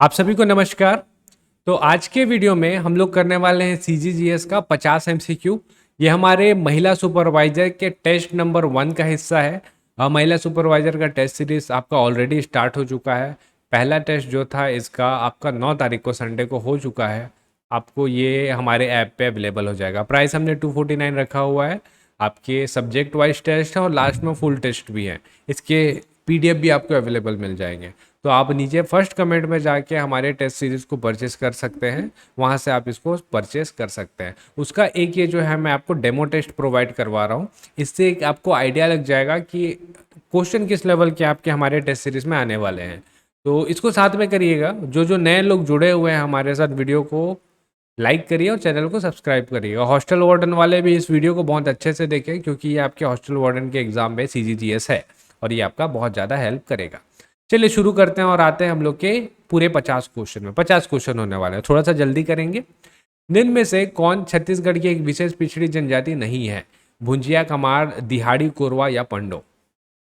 आप सभी को नमस्कार। तो आज के वीडियो में हम लोग करने वाले हैं सीजीजीएस का 50 एमसीक्यू। ये हमारे महिला सुपरवाइजर के टेस्ट नंबर 1 का हिस्सा है। महिला सुपरवाइजर का टेस्ट सीरीज आपका ऑलरेडी स्टार्ट हो चुका है। पहला टेस्ट जो था इसका आपका 9 तारीख को संडे को हो चुका है। आपको ये हमारे ऐप पे अवेलेबल हो जाएगा। प्राइस हमने 249 रखा हुआ है। आपके सब्जेक्ट वाइज टेस्ट है और लास्ट में फुल टेस्ट भी है। इसके पीडीएफ भी आपको अवेलेबल मिल जाएंगे। तो आप नीचे फर्स्ट कमेंट में जाके हमारे टेस्ट सीरीज को परचेस कर सकते हैं। वहाँ से आप इसको परचेस कर सकते हैं। उसका एक ये जो है मैं आपको डेमो टेस्ट प्रोवाइड करवा रहा हूँ। इससे एक आपको आइडिया लग जाएगा कि क्वेश्चन किस लेवल के आपके हमारे टेस्ट सीरीज में आने वाले हैं। तो इसको साथ में करिएगा। जो जो नए लोग जुड़े हुए हैं हमारे साथ, वीडियो को लाइक करिए और चैनल को सब्सक्राइब करिएगा। हॉस्टल वार्डन वाले भी इस वीडियो को बहुत अच्छे से देखें, क्योंकि ये आपके हॉस्टल वार्डन के एग्जाम में सीजीजीएस है और ये आपका बहुत ज़्यादा हेल्प करेगा। चलिए शुरू करते हैं और आते हैं हम लोग के पूरे 50 क्वेश्चन में। 50 क्वेश्चन होने वाले हैं, थोड़ा सा जल्दी करेंगे। निम्न में से कौन छत्तीसगढ़ की एक विशेष पिछड़ी जनजाति नहीं है? भुंजिया, कमार, दिहाड़ी, कोरवा या पंडो?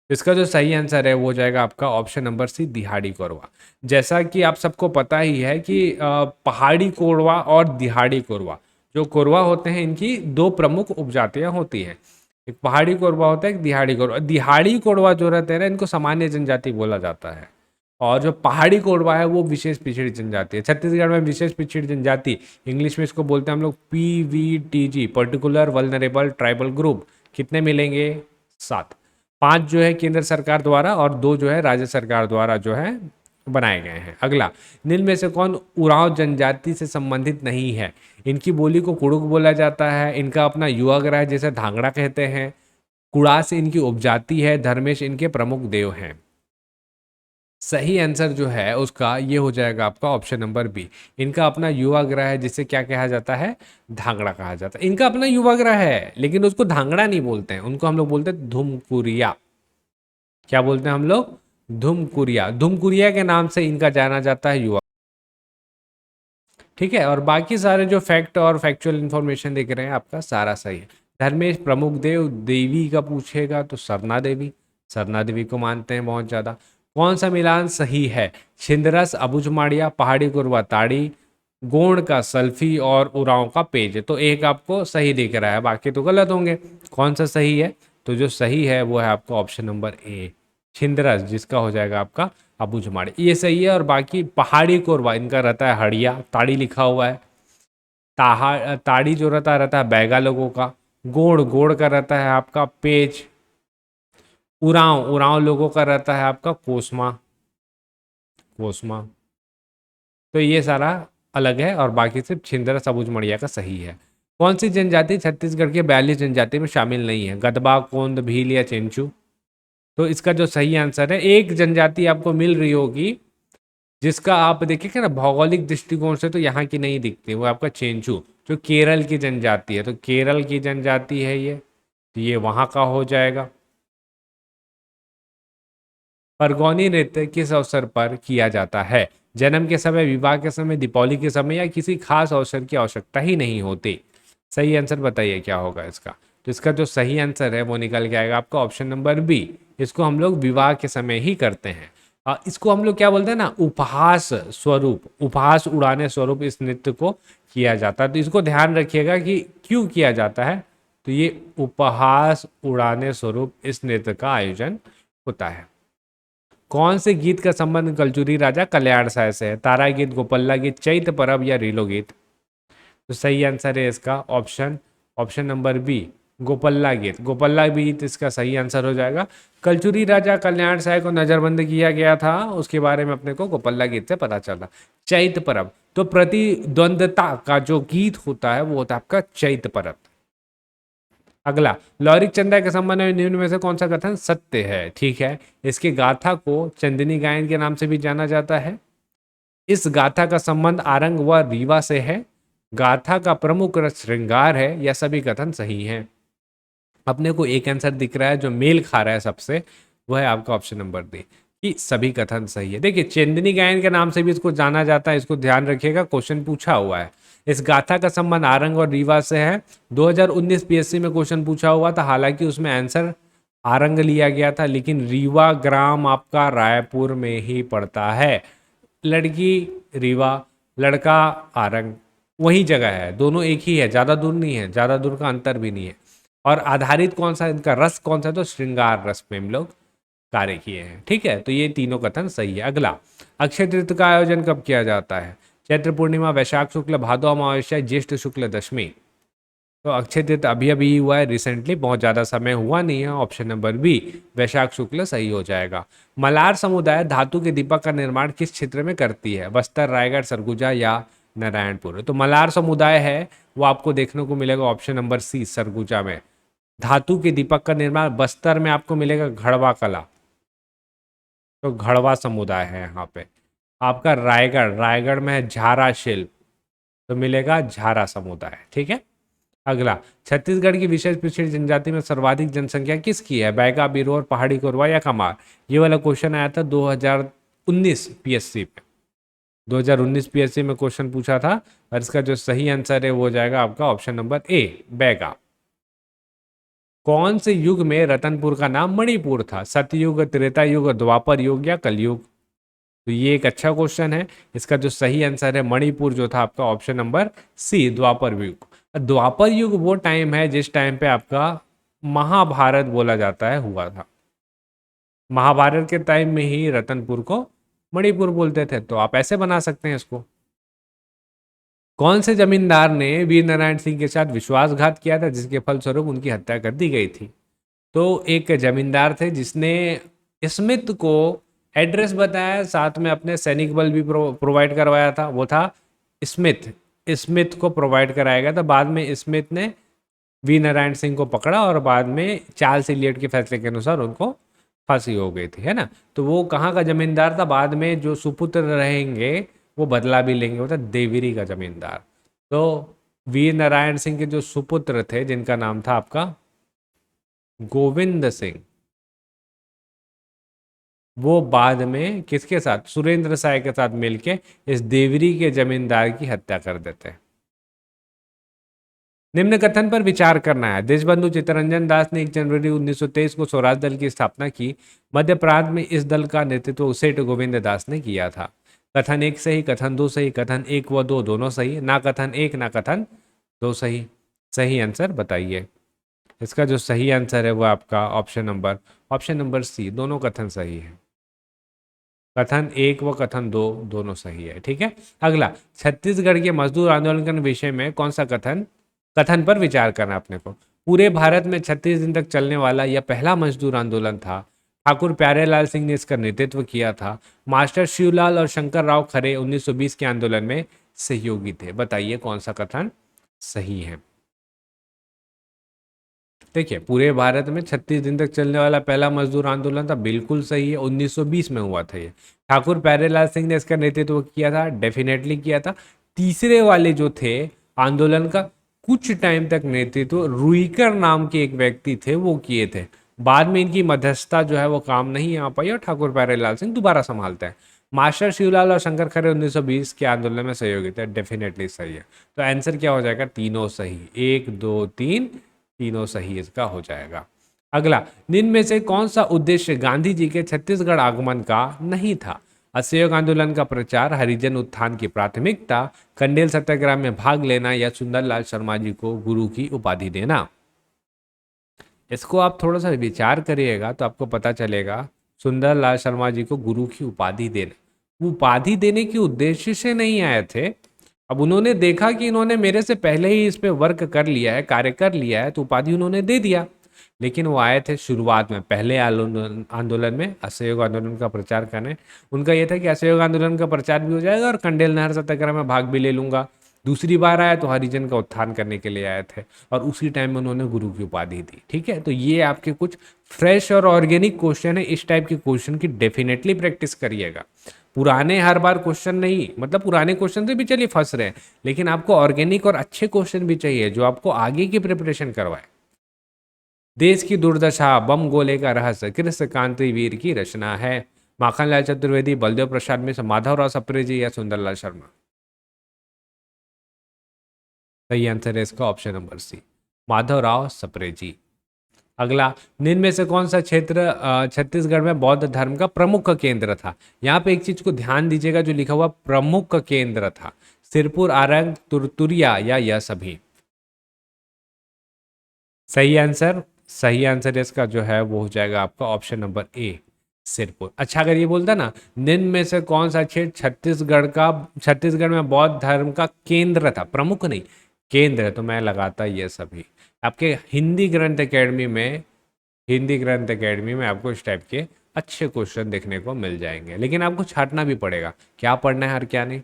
इसका जो सही आंसर है वो जाएगा आपका ऑप्शन नंबर सी, दिहाड़ी कोरवा। जैसा कि आप सबको पता ही है कि पहाड़ी कोरवा और दिहाड़ी कोरवा, जो कोरवा होते हैं इनकी दो प्रमुख उपजातियां होती हैं। एक पहाड़ी कोरवा होता है, एक दिहाड़ी कोरवा। दिहाड़ी कोरवा जो रहते हैं ना, इनको सामान्य जनजाति बोला जाता है। और जो पहाड़ी कोरवा है वो विशेष पिछड़ी जनजाति है। छत्तीसगढ़ में विशेष पिछड़ी जनजाति, इंग्लिश में इसको बोलते हैं हम लोग PVTG, particular vulnerable tribal group. कितने मिलेंगे? 7। 5 जो है केंद्र सरकार द्वारा और 2 जो है राज्य सरकार द्वारा जो है बनाए गए हैं। अगला, निम्न में से कौन उरांव जनजाति से संबंधित नहीं है? इनकी बोली को कुड़ुक बोला जाता है। इनका अपना युवाग्रह जिसे धांगड़ा कहते हैं। कुड़ास इनकी उपजाति है। धर्मेश इनके प्रमुख देव हैं। सही आंसर जो है उसका ये हो जाएगा आपका ऑप्शन नंबर बी। इनका अपना युवाग्रह है जिसे क्या कहा जाता है? धांगड़ा कहा जाता है। इनका अपना युवाग्रह है लेकिन उसको धांगड़ा नहीं बोलते हैं, उनको हम लोग बोलते हैं धुमकुरिया। क्या बोलते हैं हम लोग? धुमकुरिया। धुमकुरिया के नाम से इनका जाना जाता है युवा। ठीक है, और बाकी सारे जो फैक्ट और फैक्चुअल इंफॉर्मेशन देख रहे हैं आपका सारा सही है। धर्मेश प्रमुख देव, देवी का पूछेगा तो सरना देवी। सरना देवी को मानते हैं बहुत ज़्यादा। कौन सा मिलान सही है? छिंदरस, अबुझमाड़िया, पहाड़ी कुरवा ताड़ी, गोंड का सल्फी और उरांव का पेज। तो एक आपको सही दिख रहा है, बाकी तो गलत होंगे। कौन सा सही है? तो जो सही है वो है आपका ऑप्शन नंबर ए, छिंदरस, जिसका हो जाएगा आपका अबुझमाड़ी। ये सही है। और बाकी पहाड़ी कोरवा इनका रहता है हड़िया, ताड़ी लिखा हुआ है। ताड़ी जो रहता है बैगा लोगों का। गोड़, गोड़ का रहता है आपका पेज। उरांव, उरांव लोगों का रहता है आपका कोसमा, कोसमा। तो ये सारा अलग है और बाकी सिर्फ छिंदरा सबूज मड़िया का सही है। कौन सी जनजाति छत्तीसगढ़ के 42 जनजाति में शामिल नहीं है? गदबा, कोंद, भील या चेंचू? तो इसका जो सही आंसर है, एक जनजाति आपको मिल रही होगी जिसका आप देखिएगा ना भौगोलिक दृष्टिकोण से तो यहाँ की नहीं दिखती, वो आपका चेंचू, जो केरल की जनजाति है। तो केरल की जनजाति है ये, तो ये वहाँ का हो जाएगा। परगौनी नृत्य किस अवसर पर किया जाता है? जन्म के समय, विवाह के समय, दीपावली के समय या किसी खास अवसर की आवश्यकता ही नहीं होती? सही आंसर बताइए क्या होगा इसका। तो इसका जो सही आंसर है वो निकल के आएगा आपका ऑप्शन नंबर बी। इसको हम लोग विवाह के समय ही करते हैं। इसको हम लोग क्या बोलते हैं ना, उपहास स्वरूप, उपहास उड़ाने स्वरूप इस नृत्य को किया जाता है। तो इसको ध्यान रखिएगा कि क्यों किया जाता है। तो ये उपहास उड़ाने स्वरूप इस नृत्य का आयोजन होता है। कौन से गीत का संबंध कलचुरी राजा कल्याण साय से है? तारा गीत, गोपल्ला गीत, चैत परब या रीलो गीत? तो सही आंसर है इसका option option number B, Gopalla Geet. Gopalla गीत इसका सही आंसर हो जाएगा। कलचुरी राजा कल्याण साय को नजरबंद किया गया था, उसके बारे में अपने को गोपल्ला गीत से पता चला। चैत परब, तो प्रतिद्वंदता का जो गीत होता है वो होता है आपका चैत परब। अगला, लौरिक चंदा के संबंध में निम्न में से कौन सा कथन सत्य है? ठीक है, इसके गाथा को चंदनी गायन के नाम से भी जाना जाता है। इस गाथा का संबंध आरंग व रीवा से है। गाथा का प्रमुख रस श्रृंगार है, या सभी कथन सही हैं? अपने को एक आंसर दिख रहा है जो मेल खा रहा है सबसे, वह है आपका ऑप्शन नंबर डी, कि सभी कथन सही है। देखिए, चंदनी गायन के नाम से भी इसको जाना जाता है, इसको ध्यान रखिएगा, क्वेश्चन पूछा हुआ है। इस गाथा का संबंध आरंग और रीवा से है। 2019 पीएससी में क्वेश्चन पूछा हुआ था, हालांकि उसमें आंसर आरंग लिया गया था, लेकिन रीवा ग्राम आपका रायपुर में ही पड़ता है। लड़की रीवा, लड़का आरंग, वही जगह है, दोनों एक ही है, ज़्यादा दूर नहीं है, ज़्यादा दूर का अंतर भी नहीं है। और आधारित कौन सा, इनका रस कौन सा, तो श्रृंगार रस में हम लोग कार्य किए हैं। ठीक है, तो ये तीनों कथन सही है। अगला, अक्षय तृतीया का आयोजन कब किया जाता है? चैत्र पूर्णिमा, वैशाख शुक्ल भादो अमावस्या, ज्येष्ठ शुक्ल दशमी। तो अक्षय तृतीया अभी अभी हुआ है रिसेंटली, बहुत ज़्यादा समय हुआ नहीं है। ऑप्शन नंबर बी वैशाख शुक्ल सही हो जाएगा। मलार समुदाय धातु के दीपक का निर्माण किस क्षेत्र में करती है? बस्तर, रायगढ़, सरगुजा या नारायणपुर? तो मलार समुदाय है वो आपको देखने को मिलेगा ऑप्शन नंबर सी सरगुजा में। धातु के दीपक का निर्माण बस्तर में आपको मिलेगा घड़वा कला, तो घड़वा समुदाय है यहाँ पे। आपका रायगढ़, रायगढ़ में है झारा शिल्प, तो मिलेगा झारा समुदाय। ठीक है। अगला, छत्तीसगढ़ की विशेष पिछड़ी जनजाति में सर्वाधिक जनसंख्या किसकी है? बैगा, बिरोर, पहाड़ी कोरवा या कमार? ये वाला क्वेश्चन आया था 2019 पीएससी में, 2019 पीएससी में क्वेश्चन पूछा था। और इसका जो सही आंसर है वो हो जाएगा आपका ऑप्शन नंबर ए बैगा। कौन से युग में रतनपुर का नाम मणिपुर था? सतयुग, त्रेता युग, द्वापर युग या कलयुग? तो ये एक अच्छा क्वेश्चन है। इसका जो सही आंसर है मणिपुर जो था आपका ऑप्शन नंबर सी द्वापर युग। द्वापर युग वो टाइम है जिस टाइम पे आपका महाभारत बोला जाता है हुआ था। महाभारत के टाइम में ही रतनपुर को मणिपुर बोलते थे, तो आप ऐसे बना सकते हैं इसको। कौन से जमींदार ने वीर नारायण सिंह के साथ विश्वासघात किया था जिसके फलस्वरूप उनकी हत्या कर दी गई थी? तो एक जमींदार थे जिसने स्मिथ को एड्रेस बताया, साथ में अपने सैनिक बल भी प्रोवाइड करवाया था, वो था स्मिथ। स्मिथ को प्रोवाइड कराया गया था। बाद में स्मिथ ने वी नारायण सिंह को पकड़ा और बाद में चार्ल्स इलियट के फैसले के अनुसार उनको फांसी हो गई थी, है ना। तो वो कहाँ का जमींदार था? बाद में जो सुपुत्र रहेंगे वो बदला भी लेंगे, वो था देवरी का जमींदार। तो वीर नारायण सिंह के जो सुपुत्र थे जिनका नाम था आपका गोविंद सिंह, वो बाद में किसके साथ, सुरेंद्र साय के साथ मिलके इस देवरी के जमींदार की हत्या कर देते हैं। निम्न कथन पर विचार करना है। देशबंधु चित्तरंजन दास ने 1 जनवरी 1923 को स्वराज दल की स्थापना की। मध्य प्रांत में इस दल का नेतृत्व सेठ गोविंद दास ने किया था। कथन 1 सही, कथन 2 सही, कथन 1 व 2 दोनों सही, ना कथन 1 ना कथन 2 सही। सही आंसर बताइए। इसका जो सही आंसर है वो आपका ऑप्शन नंबर सी, दोनों कथन सही है। कथन 1 व कथन 2 दोनों सही है। ठीक है। अगला, छत्तीसगढ़ के मजदूर आंदोलन के विषय में कौन सा कथन पर विचार करना अपने को? पूरे भारत में 36 दिन तक चलने वाला यह पहला मजदूर आंदोलन था। ठाकुर प्यारेलाल सिंह ने इसका नेतृत्व किया था। मास्टर शिवलाल और शंकर राव खरे 1920 के आंदोलन में सहयोगी थे। बताइए कौन सा कथन सही है। देखिए, पूरे भारत में 36 दिन तक चलने वाला पहला मजदूर आंदोलन था, बिल्कुल सही है, 1920 में हुआ था ये। ठाकुर प्यारेलाल सिंह ने इसका नेतृत्व किया था, डेफिनेटली किया था। तीसरे वाले जो थे आंदोलन का कुछ टाइम तक नेतृत्व रुईकर नाम के एक व्यक्ति थे वो किए थे। बाद में इनकी मध्यस्थता जो है वो काम नहीं आ पाई और ठाकुर प्यारेलाल सिंह दोबारा संभालते हैं। मास्टर शिवलाल और शंकर खरे 1920 के आंदोलन में सहयोगी थे, डेफिनेटली सही है। तो आंसर क्या हो जाएगा? तीनों सही, 1 2 3 तीनों सही इसका हो जाएगा। अगला, निम्न में से कौन सा उद्देश्य गांधी जी के छत्तीसगढ़ आगमन का नहीं था? असहयोग आंदोलन का प्रचार, हरिजन उत्थान की प्राथमिकता, कंडेल सत्याग्रह में भाग लेना या सुंदरलाल शर्मा जी को गुरु की उपाधि देना? इसको आप थोड़ा सा विचार करिएगा तो आपको पता चलेगा सुंदरलाल शर्मा जी को गुरु की उपाधि देना, वो उपाधि देने के उद्देश्य से नहीं आए थे। अब उन्होंने देखा कि इन्होंने मेरे से पहले ही इस पे वर्क कर लिया है, कार्य कर लिया है, तो उपाधि उन्होंने दे दिया। लेकिन वो आए थे शुरुआत में, पहले आंदोलन में, असहयोग आंदोलन का प्रचार करने। उनका यह था कि असहयोग आंदोलन का प्रचार भी हो जाएगा और कंडेल नहर सत्याग्रह में भाग भी ले लूंगा। दूसरी बार आया तो हरिजन का उत्थान करने के लिए आए थे और उसी टाइम में उन्होंने गुरु की उपाधि दी। ठीक है, तो ये आपके कुछ फ्रेश और ऑर्गेनिक क्वेश्चन है। इस टाइप के क्वेश्चन की डेफिनेटली प्रैक्टिस करिएगा। पुराने हर बार क्वेश्चन नहीं, मतलब पुराने क्वेश्चन से भी चलिए फंस रहे हैं, लेकिन आपको ऑर्गेनिक और अच्छे क्वेश्चन भी चाहिए जो आपको आगे की प्रिपरेशन करवाए। देश की दुर्दशा, बम गोले का रहस्य कृष्ण कांति वीर की रचना है? माखनलाल चतुर्वेदी, बलदेव प्रसाद मिश्र, माधवराव सप्रे जी या सुंदरलाल शर्मा? सही आंसर है इसका option number C, Madhavrao Sapre ji. अगला, निम्न में से कौन सा क्षेत्र छत्तीसगढ़ में बौद्ध धर्म का प्रमुख केंद्र था? यहाँ पे एक चीज को ध्यान दीजिएगा, जो लिखा हुआ प्रमुख केंद्र था, सिरपुर, आरंग, तुरतुरिया या यह सभी? सही आंसर इसका जो है वो हो जाएगा आपका ऑप्शन नंबर ए, सिरपुर। अच्छा, अगर ये बोलता ना निम्न में से कौन सा क्षेत्र छत्तीसगढ़ में बौद्ध धर्म का केंद्र था, प्रमुख नहीं केंद्र, तो मैं लगाता ये सभी। आपके हिंदी ग्रंथ अकेडमी में आपको इस टाइप के अच्छे क्वेश्चन देखने को मिल जाएंगे, लेकिन आपको छांटना भी पड़ेगा क्या पढ़ना है और क्या नहीं।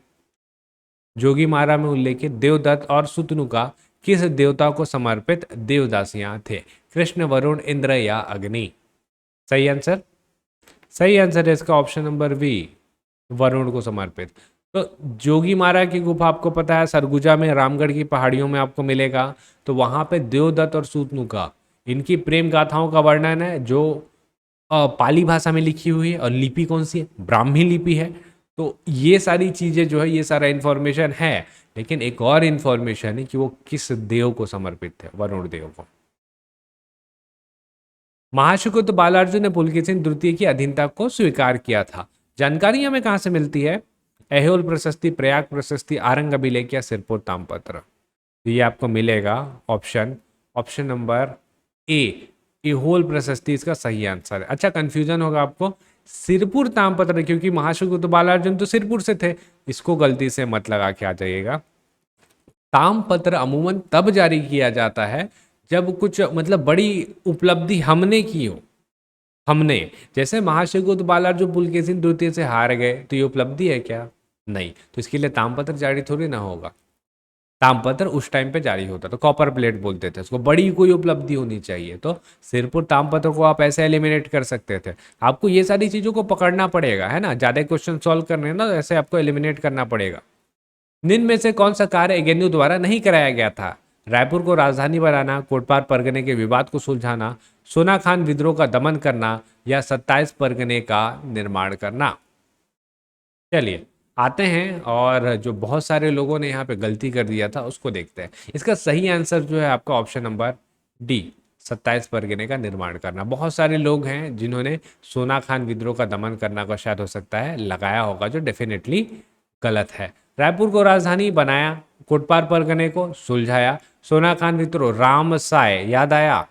जोगी मारा में उल्लेखित देवदत्त और सुतनु का किस देवता को समर्पित देवदासियां थे? कृष्ण, वरुण, इंद्र या अग्नि? सही आंसर है इसका ऑप्शन नंबर बी, वरुण को समर्पित। तो जोगी मारा की गुफा आपको पता है सरगुजा में, रामगढ़ की पहाड़ियों में आपको मिलेगा। तो वहां पे देवदत्त और सुतनु का, इनकी प्रेम गाथाओं का वर्णन है, जो पाली भाषा में लिखी हुई है। और लिपि कौन सी है? ब्राह्मी लिपि है। तो ये सारी चीजें जो है, ये सारा इंफॉर्मेशन है, लेकिन एक और इंफॉर्मेशन है कि वो किस देव को समर्पित थे, वरुण देव को। महाशुकुत बालार्जुन ने पुलकेशिन द्वितीय की अधीनता को स्वीकार किया था। जानकारी हमें कहां से मिलती है? ऐहोल प्रशस्ति, प्रयाग प्रशस्ति, आरंग अभिलेख या सिरपुर ताम्रपत्र? तो ये आपको मिलेगा ऑप्शन नंबर ए, ऐहोल प्रशस्ति इसका सही आंसर है। अच्छा, कंफ्यूजन होगा आपको, सिरपुर ताम्रपत्र, क्योंकि महाशुकुत बालार्जुन तो सिरपुर से थे, इसको गलती से मत लगा के आ जाइएगा। ताम्रपत्र अमूमन तब जारी किया जाता है जब कुछ मतलब बड़ी उपलब्धि हमने की हो। जैसे महाशकुत बालार्जुन पुलकेशिन द्वितीय से हार गए, तो ये उपलब्धि है क्या? नहीं, तो इसके लिए ताम्रपत्र जारी थोड़ी ना होगा। ताम्रपत्र उस टाइम पे जारी होता तो कॉपर प्लेट बोलते थे उसको, बड़ी कोई उपलब्धि होनी चाहिए। तो सिरपुर ताम्रपत्र को आप ऐसे एलिमिनेट कर सकते थे। आपको ये सारी चीजों को पकड़ना पड़ेगा, है ना, ज्यादा क्वेश्चन सॉल्व करने हैं ना, तो ऐसे आपको एलिमिनेट करना पड़ेगा। निम्न में से कौन सा कार्य एगेन्यू द्वारा नहीं कराया गया था? रायपुर को राजधानी बनाना, कोटपार परगने के विवाद को सुलझाना, सोना खान विद्रोह का दमन करना या 27 परगने का निर्माण करना? चलिए आते हैं, और जो बहुत सारे लोगों ने यहाँ पे गलती कर दिया था उसको देखते हैं। इसका सही आंसर जो है आपका ऑप्शन नंबर डी, 27 परगने का निर्माण करना। बहुत सारे लोग हैं जिन्होंने सोना खान विद्रोह का दमन करना का शायद हो सकता है लगाया होगा, जो डेफिनेटली गलत है। रायपुर को राजधानी बनाया, कोटपार परगने को सुलझाया, सोना खान विद्रोह, रामसाय याद आया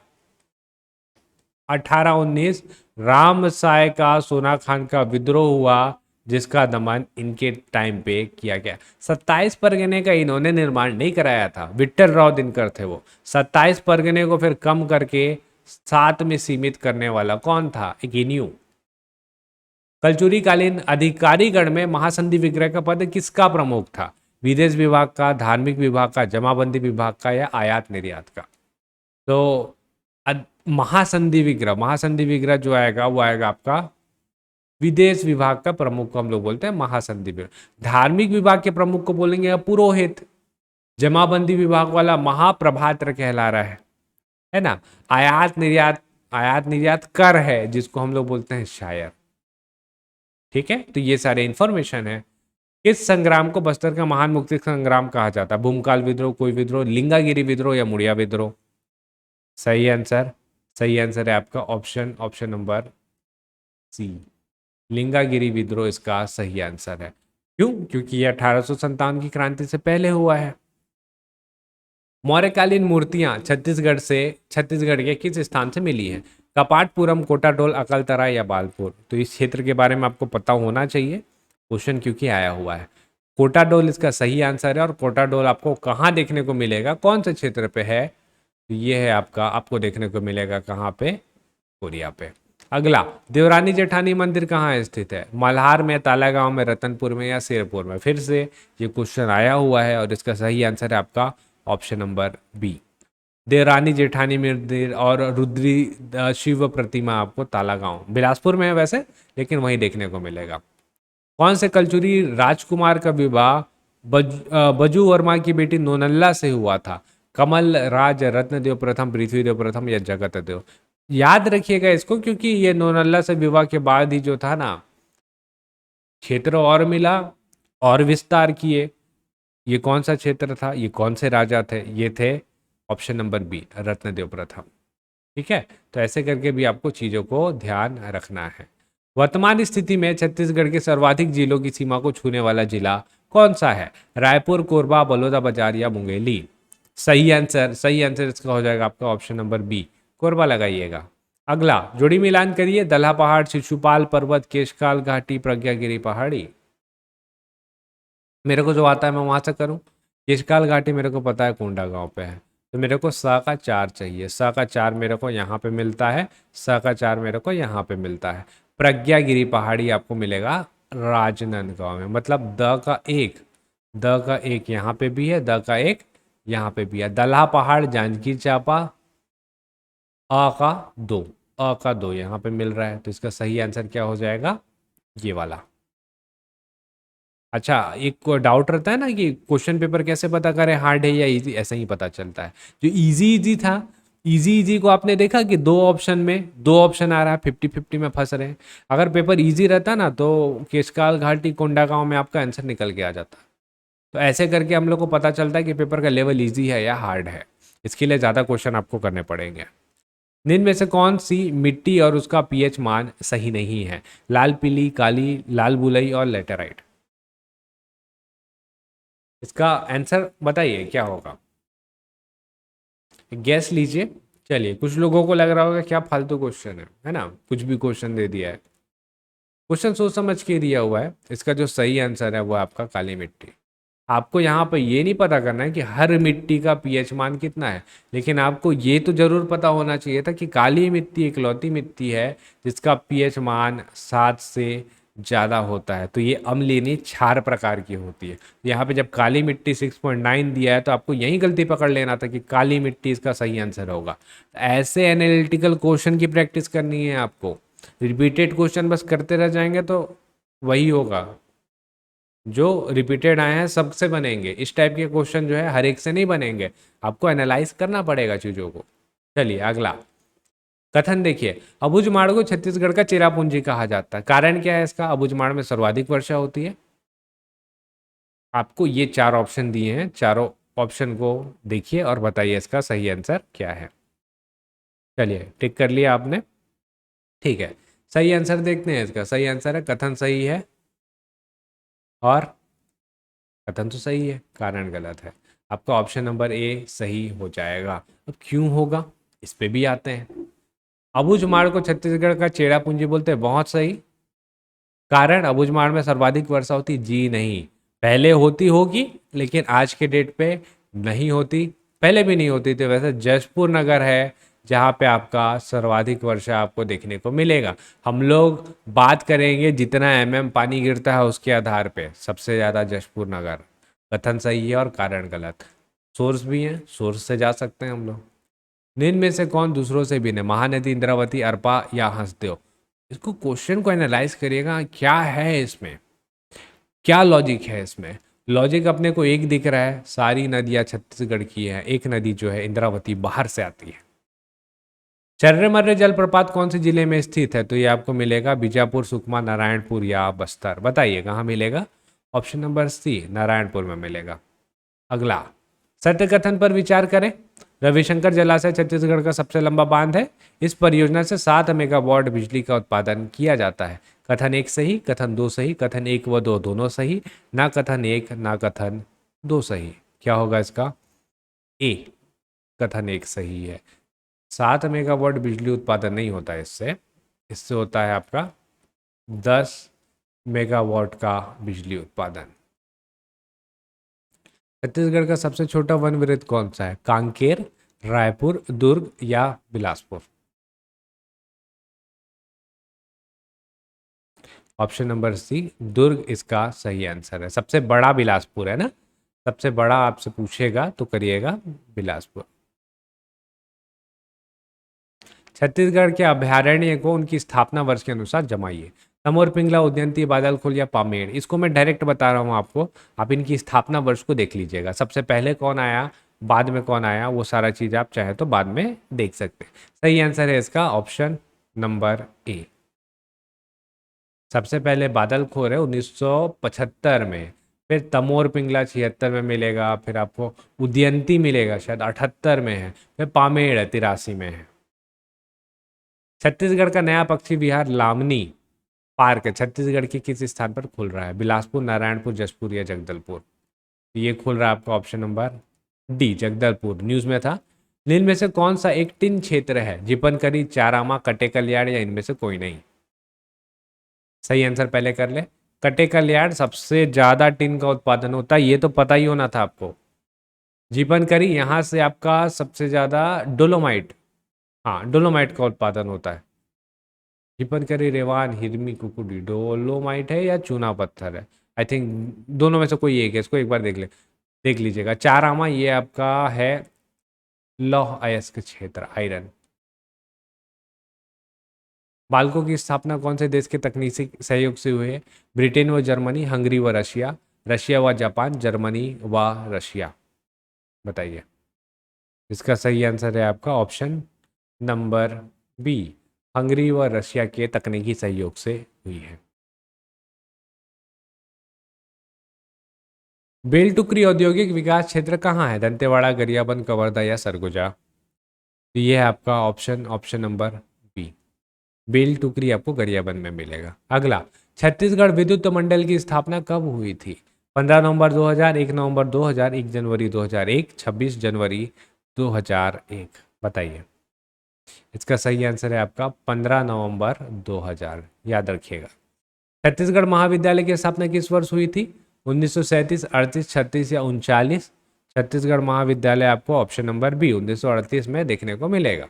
1819, रामसाय का सोना खान का विद्रोह हुआ, जिसका दमन इनके टाइम पे किया गया। 27 परगने का इन्होंने निर्माण नहीं कराया था, विट्ठल राव दिनकर थे वो। 27 परगने को फिर कम करके 7 में सीमित करने वाला कौन था? एगेन्यू। कलचुरी कालीन अधिकारीगण में महासंधि विग्रह का पद किसका प्रमुख था? विदेश विभाग का, धार्मिक विभाग का, जमाबंदी विभाग का या आयात निर्यात का? तो महासंधि विग्रह जो आएगा वो आएगा आपका विदेश विभाग का प्रमुख को हम लोग बोलते हैं महासंधि विग्रह। धार्मिक विभाग के प्रमुख को बोलेंगे पुरोहित। जमाबंदी विभाग वाला महाप्रभात्र कहला रहा है ना। आयात निर्यात कर है, जिसको हम लोग बोलते हैं शायर। ठीक है, तो ये सारे इंफॉर्मेशन है। किस संग्राम को बस्तर का महान मुक्ति संग्राम कहा जाता है? भूमकाल विद्रोह, कोई विद्रोह, लिंगागिरी विद्रोह या मुड़िया विद्रोह? सही आंसर है आपका ऑप्शन नंबर सी, लिंगागिरी विद्रोह इसका सही आंसर है। क्यों? क्योंकि यह 1857 की क्रांति से पहले हुआ है। मौर्यकालीन मूर्तियां छत्तीसगढ़ के किस स्थान से मिली है? कपाटपुरम, कोटाडोल, अकलतरा या बालपुर? तो इस क्षेत्र के बारे में आपको पता होना चाहिए, क्वेश्चन क्योंकि आया हुआ है। कोटाडोल इसका सही आंसर है। और कोटाडोल आपको कहाँ देखने को मिलेगा, कौन से क्षेत्र पे है? तो ये है आपको देखने को मिलेगा कहाँ पे? कोरिया पे। अगला, देवरानी जेठानी मंदिर कहाँ स्थित है? मल्हार में, तालागांव में, रतनपुर में या सिरपुर में? फिर से ये क्वेश्चन आया हुआ है और इसका सही आंसर है आपका option number B, Devrani Jethani मंदिर और रुद्री शिव प्रतिमा आपको तालागांव, बिलासपुर में है वैसे, लेकिन वहीं देखने को मिलेगा। कौन से कलचुरी राजकुमार का विवाह बजू वर्मा की बेटी नोनल्ला से हुआ था? कमल राज, रत्नदेव प्रथम, पृथ्वीदेव प्रथम या जगत देव? याद रखिएगा इसको, क्योंकि ये नोनल्ला से विवाह के बाद ही जो था ना, क्षेत्र और मिला और विस्तार किए। ये कौन सा क्षेत्र था? ये कौन से राजा थे? ये थे ऑप्शन नंबर बी, रत्नदेव प्रथम। ठीक है, तो ऐसे करके भी आपको चीज़ों को ध्यान रखना है। वर्तमान स्थिति में छत्तीसगढ़ के सर्वाधिक जिलों की सीमा को छूने वाला जिला कौन सा है? रायपुर, कोरबा, बलौदाबाजार या मुंगेली? सही आंसर इसका हो जाएगा आपका ऑप्शन नंबर बी, कोरबा लगाइएगा। अगला, जोड़ी मिलान करिए। दल्हा पहाड़, शिशुपाल पर्वत, केशकाल घाटी, प्रज्ञागिरी पहाड़ी। मेरे को जो आता है मैं वहां से करूँ। केशकाल घाटी मेरे को पता है कोंडा गांव पे है, तो मेरे को स का 4 चाहिए। स का 4 मेरे को यहाँ पे मिलता है, स का 4 मेरे को यहाँ पे मिलता है। प्रज्ञागिरी पहाड़ी आपको मिलेगा राजनांदगांव में, मतलब द का एक यहाँ पे भी है, द का एक यहाँ पे भी है। दल्हा पहाड़ जांजगीर चांपा, अ का दो यहाँ पे मिल रहा है, तो इसका सही आंसर क्या हो जाएगा? ये वाला। अच्छा, एक को डाउट रहता है ना कि क्वेश्चन पेपर कैसे पता करें हार्ड है या इजी, ऐसा ही पता चलता है। जो इजी इजी था, इजी इजी को आपने देखा कि दो ऑप्शन आ रहा है, 50-50 में फंस रहे हैं। अगर पेपर इजी रहता ना तो केशकाल घाटी कोंडागांव में आपका आंसर निकल के आ जाता। तो ऐसे करके हम लोग को पता चलता है कि पेपर का लेवल इजी है या हार्ड है। इसके लिए ज़्यादा क्वेश्चन आपको करने पड़ेंगे। निम्न में से कौन सी मिट्टी और उसका पीएच मान सही नहीं है? लाल पीली, काली, लाल बुलई और लेटेराइट। इसका आंसर बताइए क्या होगा, गैस लीजिए। चलिए, कुछ लोगों को लग रहा होगा क्या फालतू क्वेश्चन है ना, कुछ भी क्वेश्चन दे दिया है। क्वेश्चन सोच समझ के दिया हुआ है। इसका जो सही आंसर है वो आपका काली मिट्टी। आपको यहाँ पर ये नहीं पता करना है कि हर मिट्टी का पीएच मान कितना है, लेकिन आपको ये तो जरूर पता होना चाहिए था कि काली मिट्टी इकलौती मिट्टी है जिसका पीएच मान 7 से ज़्यादा होता है। तो ये अम्लीनी क्षार प्रकार की होती है। यहाँ पे जब काली मिट्टी 6.9 दिया है तो आपको यही गलती पकड़ लेना था कि काली मिट्टी इसका सही आंसर होगा। ऐसे एनालिटिकल क्वेश्चन की प्रैक्टिस करनी है आपको। रिपीटेड क्वेश्चन बस करते रह जाएंगे तो वही होगा, जो रिपीटेड आए हैं सबसे बनेंगे। इस टाइप के क्वेश्चन जो है हर एक से नहीं बनेंगे, आपको एनालाइज करना पड़ेगा चीज़ों को। चलिए अगला कथन देखिए। अबुझमाड़ को छत्तीसगढ़ का चेरापूंजी कहा जाता है, कारण क्या है इसका? अबुझमाड़ में सर्वाधिक वर्षा होती है। आपको ये 4 ऑप्शन दिए हैं, चारों ऑप्शन को देखिए और बताइए इसका सही आंसर क्या है। चलिए टिक कर लिया आपने, ठीक है। सही आंसर देखते हैं। इसका सही आंसर है कथन सही है, और कथन तो सही है, कारण गलत है। आपका ऑप्शन नंबर ए सही हो जाएगा। अब क्यों होगा, इस पे भी आते हैं। अबुझमाड़ को छत्तीसगढ़ का चेरापूंजी बोलते हैं, बहुत सही। कारण अबुझमाड़ में सर्वाधिक वर्षा होती, जी नहीं। पहले होती होगी लेकिन आज के डेट पे नहीं होती, पहले भी नहीं होती थी। वैसे जशपुर नगर है जहाँ पे आपका सर्वाधिक वर्षा आपको देखने को मिलेगा। हम लोग बात करेंगे जितना पानी गिरता है उसके आधार पे, सबसे ज़्यादा जशपुर नगर। कथन सही है और कारण गलत। सोर्स भी है, सोर्स से जा सकते हैं हम लोग। निम्न में से कौन दूसरों से भिन्न है? महानदी, इंद्रावती, अरपा या हंसदेव। इसको क्वेश्चन को एनालाइज करिएगा, क्या है इसमें, क्या लॉजिक है इसमें। लॉजिक अपने को एक दिख रहा है, सारी नदियां छत्तीसगढ़ की है, एक नदी जो है इंद्रावती बाहर से आती है। चर्रेमर्रे जलप्रपात कौन से जिले में स्थित है? तो ये आपको मिलेगा बीजापुर, सुकमा, नारायणपुर या बस्तर। बताइए कहाँ मिलेगा? ऑप्शन नंबर सी, नारायणपुर में मिलेगा। अगला, सत्य कथन पर विचार करें। रविशंकर जलाशय छत्तीसगढ़ का सबसे लंबा बांध है। इस परियोजना से 7 मेगावाट बिजली का उत्पादन किया जाता है। कथन एक सही, कथन दो सही, कथन एक व दो दोनों सही, ना कथन एक ना कथन दो सही। क्या होगा इसका? ए, कथन एक सही है। 7 मेगावाट बिजली उत्पादन नहीं होता है इससे, इससे होता है आपका 10 मेगावाट का बिजली उत्पादन। छत्तीसगढ़ का सबसे छोटा वन वृत्त कौन सा है? कांकेर, रायपुर, दुर्ग या बिलासपुर। ऑप्शन नंबर सी, दुर्ग इसका सही आंसर है। सबसे बड़ा बिलासपुर है ना, सबसे बड़ा आपसे पूछेगा तो करिएगा बिलासपुर। छत्तीसगढ़ के अभयारण्य को उनकी स्थापना वर्ष के अनुसार जमाइए। तमोर, पिंगला, उदयंती, बादलखोल या पामेड़। इसको मैं डायरेक्ट बता रहा हूँ आपको, आप इनकी स्थापना वर्ष को देख लीजिएगा। सबसे पहले कौन आया, बाद में कौन आया, वो सारा चीज़ आप चाहे तो बाद में देख सकते हैं। सही आंसर है इसका ऑप्शन नंबर ए। सबसे पहले बादलखोर है 1975 में, फिर तमोर पिंगला 76 में मिलेगा, फिर आपको उदयंती मिलेगा शायद 78 में है, फिर पामेड़ 83 में है। छत्तीसगढ़ का नया पक्षी विहार लामनी पार्क है छत्तीसगढ़ के किस स्थान पर खुल रहा है? बिलासपुर, नारायणपुर, जशपुर या जगदलपुर? ये खुल रहा है आपका option number D, Jagdalpur. News में था। निम्न में से कौन सा एक टिन क्षेत्र है? जिपनकरी, चारामा, कटेकल्याण या इनमें से कोई नहीं? सही आंसर पहले कर ले। कटेकल्याण सबसे ज्यादा टिन का उत्पादन होता है, ये तो पता ही होना था आपको। जीपनकरी यहाँ से आपका सबसे ज्यादा डोलोमाइट, हाँ डोलोमाइट का उत्पादन होता है। जीपनकरी, रेवान, हिरमी, कुकुडी डोलोमाइट है या चूना पत्थर है? आई थिंक दोनों में से कोई एक है, इसको एक बार देख लीजिएगा। चारामा ये आपका है लौह अयस्क क्षेत्र, आयरन। बाल्को की स्थापना कौन से देश के तकनीकी सहयोग से हुई है? ब्रिटेन व जर्मनी, हंगरी व रशिया, रशिया व जापान, जर्मनी व रशिया? बताइए। इसका सही आंसर है आपका ऑप्शन नंबर बी, हंगरी व रशिया के तकनीकी सहयोग से हुई है। बेलटुकरी औद्योगिक विकास क्षेत्र कहाँ है? दंतेवाड़ा, गरियाबंद, कवर्धा या सरगुजा? तो ये है आपका ऑप्शन नंबर बी, बेलटुकरी आपको गरियाबंद में मिलेगा। अगला, छत्तीसगढ़ विद्युत मंडल की स्थापना कब हुई थी? 15 नवंबर 2000, 1 नवंबर 2000, 1 जनवरी 2001, 26 जनवरी 2001? बताइए। इसका सही आंसर है आपका 15 नवंबर 2000, याद रखिएगा। छत्तीसगढ़ महाविद्यालय की स्थापना किस वर्ष हुई थी? 1937, 38, 36 या 39? छत्तीसगढ़ महाविद्यालय आपको ऑप्शन नंबर बी 1938 में देखने को मिलेगा।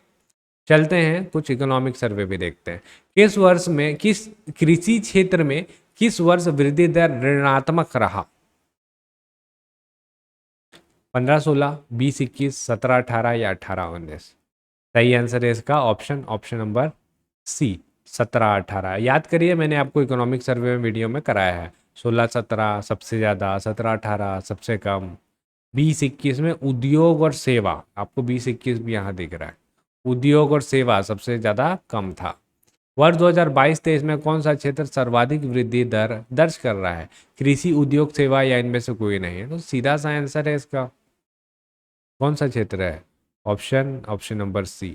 चलते हैं कुछ इकोनॉमिक सर्वे भी देखते हैं। किस वर्ष में किस कृषि क्षेत्र में किस वर्ष वृद्धि दर ऋणात्मक रहा? 15-16, 20-21, 17-18 या 18-19? सही आंसर है इसका ऑप्शन नंबर सी, 17-18। याद करिए, मैंने आपको इकोनॉमिक सर्वे में वीडियो में कराया है। 16-17 सबसे ज़्यादा, 17-18 सबसे कम, 20-21 में उद्योग और सेवा, आपको 20-21 भी यहाँ दिख रहा है, उद्योग और सेवा सबसे ज़्यादा कम था। वर्ष 2022-23 में कौन सा क्षेत्र सर्वाधिक वृद्धि दर दर्ज कर रहा है? कृषि, उद्योग, सेवा या इनमें से कोई नहीं है? तो सीधा सा आंसर है इसका, कौन सा क्षेत्र है? ऑप्शन नंबर सी,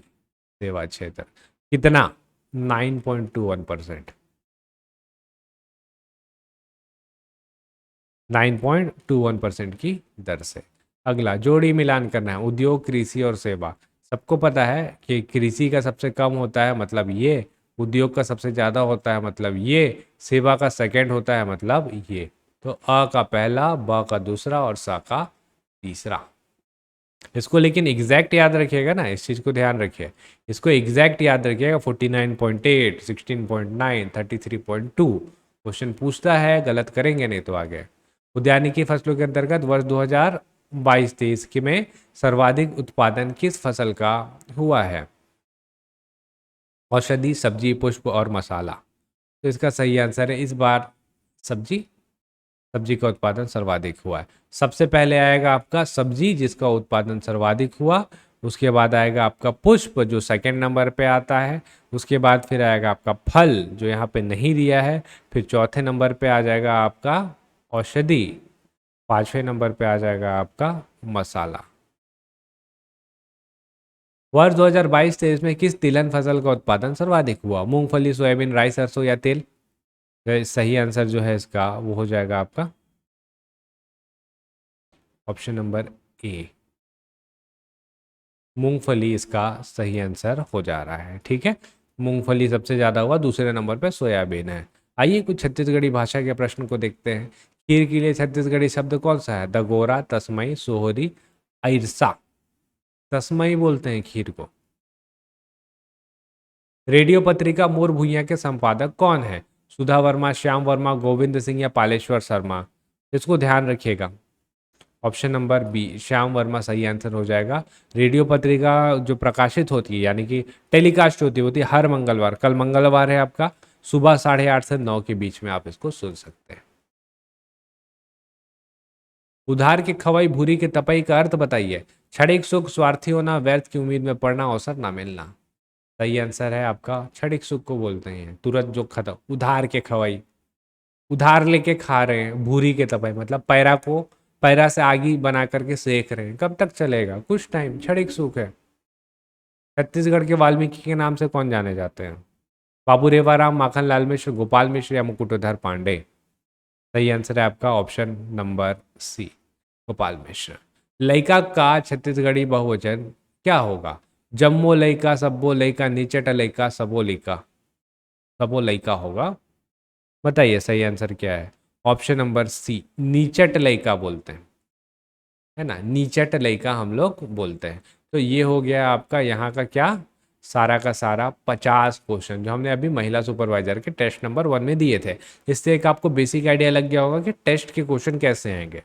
सेवा क्षेत्र। कितना? 9.21%, 9.21% की दर से। अगला, जोड़ी मिलान करना है, उद्योग, कृषि और सेवा। सबको पता है कि कृषि का सबसे कम होता है मतलब ये, उद्योग का सबसे ज़्यादा होता है मतलब ये, सेवा का सेकंड होता है मतलब ये। तो अ का पहला, ब का दूसरा और स का तीसरा। इसको लेकिन एग्जैक्ट याद रखिएगा ना, इस चीज़ को ध्यान रखिए, इसको एग्जैक्ट याद रखिएगा। 49.8, 16.9, 33.2 क्वेश्चन पूछता है, गलत करेंगे नहीं तो आगे। उद्यानिकी फसलों के अंतर्गत वर्ष 2022-23 के में सर्वाधिक उत्पादन किस फसल का हुआ है? औषधि, सब्जी, पुष्प और मसाला? तो इसका सही आंसर है इस बार सब्जी, सब्जी का उत्पादन सर्वाधिक हुआ है। सबसे पहले आएगा आपका सब्जी जिसका उत्पादन सर्वाधिक हुआ, उसके बाद आएगा आपका पुष्प जो सेकंड नंबर पे आता है, उसके बाद फिर आएगा आपका फल जो यहाँ पे नहीं दिया है, फिर चौथे नंबर पे आ जाएगा आपका औषधि, पांचवें नंबर पे आ जाएगा आपका मसाला। वर्ष 2022-23 में किस तिलहन फसल का उत्पादन सर्वाधिक हुआ? मूंगफली, सोयाबीन, राई, सरसों या तेल? तो सही आंसर जो है इसका वो हो जाएगा आपका ऑप्शन नंबर ए, मूंगफली इसका सही आंसर हो जा रहा है। ठीक है, मूंगफली सबसे ज़्यादा हुआ, दूसरे नंबर पर सोयाबीन है। आइए कुछ छत्तीसगढ़ी भाषा के प्रश्न को देखते हैं। खीर के लिए छत्तीसगढ़ी शब्द कौन सा है? दगोरा, तस्मई, सोहरी, ऐरसा? तस्मई बोलते हैं खीर को। रेडियो पत्रिका मोर भुइयां के संपादक कौन है? सुधा वर्मा, श्याम वर्मा, गोविंद सिंह या पालेश्वर शर्मा? इसको ध्यान रखिएगा। Option number B, Shyam Verma सही आंसर हो जाएगा। रेडियो पत्रिका जो प्रकाशित होती है यानी कि टेलीकास्ट होती है हर मंगलवार, कल मंगलवार है आपका, सुबह 8:30 से 9 के बीच में आप इसको सुन सकते हैं। उधार के खवाई भूरी के तपई का अर्थ बताइए। क्षणिक सुख, स्वार्थी होना, व्यर्थ की उम्मीद में पड़ना, अवसर ना मिलना? सही आंसर है आपका क्षणिक सुख को बोलते हैं, तुरंत जो खत्म। उधार के खवाई, उधार लेके खा रहे हैं, भूरी के तपई मतलब पैरा को, पैरा से आगी बना करके सेक रहे हैं, कब तक चलेगा? कुछ टाइम, क्षणिक सुख है। छत्तीसगढ़ के वाल्मीकि के नाम से कौन जाने जाते हैं? बाबू रेवाराम, माखनलाल मिश्र, गोपाल मिश्र या मुकुटधर पांडे? सही आंसर है आपका ऑप्शन नंबर सी, गोपाल मिश्र। लइका का छत्तीसगढ़ी बहुवचन क्या होगा? जम्मो लइका, सब्बो लइका, निचट लइका, सबो लइका? सबो लइका होगा। बताइए सही आंसर क्या है? ऑप्शन नंबर सी, नीचट लइका बोलते हैं, है ना, नीचट लइका हम लोग बोलते हैं। तो ये हो गया आपका यहाँ का क्या, सारा का सारा 50 क्वेश्चन जो हमने अभी महिला सुपरवाइजर के टेस्ट नंबर 1 में दिए थे। इससे एक आपको बेसिक आइडिया लग गया होगा कि टेस्ट के क्वेश्चन कैसे आएंगे।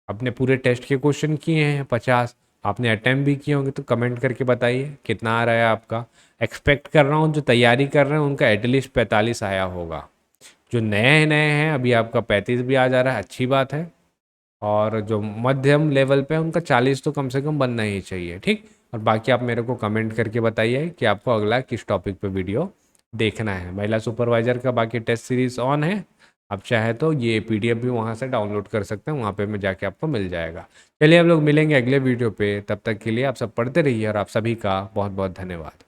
अपने पूरे टेस्ट के क्वेश्चन किए हैं 50, आपने अटेम्प्ट भी किए होंगे, तो कमेंट करके बताइए कितना आ रहा है आपका। एक्सपेक्ट कर रहा हूँ जो तैयारी कर रहे हैं उनका एटलीस्ट 45 आया होगा। जो नए नए हैं अभी आपका 35 भी आ जा रहा है, अच्छी बात है। और जो मध्यम लेवल पे है उनका 40 तो कम से कम बनना ही चाहिए, ठीक। और बाकी आप मेरे को कमेंट करके बताइए कि आपको अगला किस टॉपिक पे वीडियो देखना है। महिला सुपरवाइजर का बाकी टेस्ट सीरीज ऑन है, आप चाहे तो ये पीडीएफ भी वहाँ से डाउनलोड कर सकते हैं, वहाँ पे में जाके आपको मिल जाएगा। चलिए हम लोग मिलेंगे अगले वीडियो पे, तब तक के लिए आप सब पढ़ते रहिए और आप सभी का बहुत बहुत धन्यवाद।